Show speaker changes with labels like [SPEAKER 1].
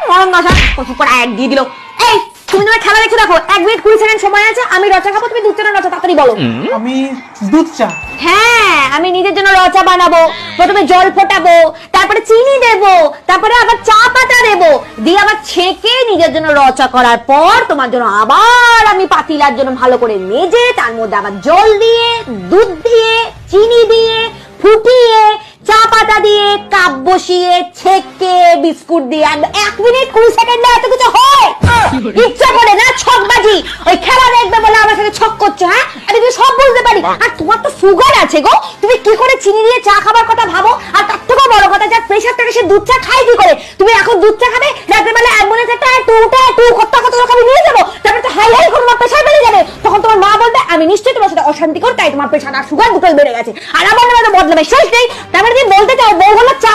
[SPEAKER 1] মরণ দশা কচু করে এক দিয়ে দিল। এই তুমি তোমার খেলা দেখে দেখো, 1 মিনিট 20 সেকেন্ড সময় আছে। আমি রচা খাবো, তুমি দুধ চা না রচা, তাড়াতাড়ি বলো।
[SPEAKER 2] আমি দুধ চা।
[SPEAKER 1] হ্যাঁ, আমি নিজের জন্য রচা বানাবো। প্রথমে জল ফোটাবো, তারপরে চিনি দেবো, তারপরে আবার চা পাতা দেবো, দিয়ে আবার ছেঁকে নিজের জন্য রচা করার পর তোমার জন্য আবার আমি পাতিলার জন্য ভালো করে মেজে তার মধ্যে আবার জল দিয়ে, দুধ দিয়ে, চিনি দিয়ে, ফুটিয়ে, চা পাতা দিয়ে, কাপ বসিয়ে, ছেঁকে, বিস্কুট দিয়ে 1 মিনিট 20 সেকেন্ডে এত কিছু হয়? ইচ্ছা করে না ছকবাজি, ওই খেলা দেখবে বলে আমার সাথে ছক করছো? হ্যাঁ, আমি তো সব বুঝতে পারি। আর তোমার তো সুগার আছে গো, তুমি কি করে চিনি দিয়ে চা খাবার কথা ভাবো? আর তার থেকে বড় কথা, যার প্রেশার থাকে সে দুধ চা খায় কি করে? তুমি এখন দুধ চা খাবে, রাতের বেলা অ্যাম্বুলেন্স একটা টু কত আমি নিয়ে যাবো, তারপরে তো হাই করে তোমার প্রেশার বেড়ে যাবে। তখন তোমার মা বলবে আমি নিশ্চয়ই তোমার সাথে অশান্তি করি, তাই তোমার প্রেশার আর সুগার দুটোই বেড়ে গেছে। আর আমার নামে বদলাবে শেষ নেই। তারপরে তুমি বলতে চাও বউ হলো চা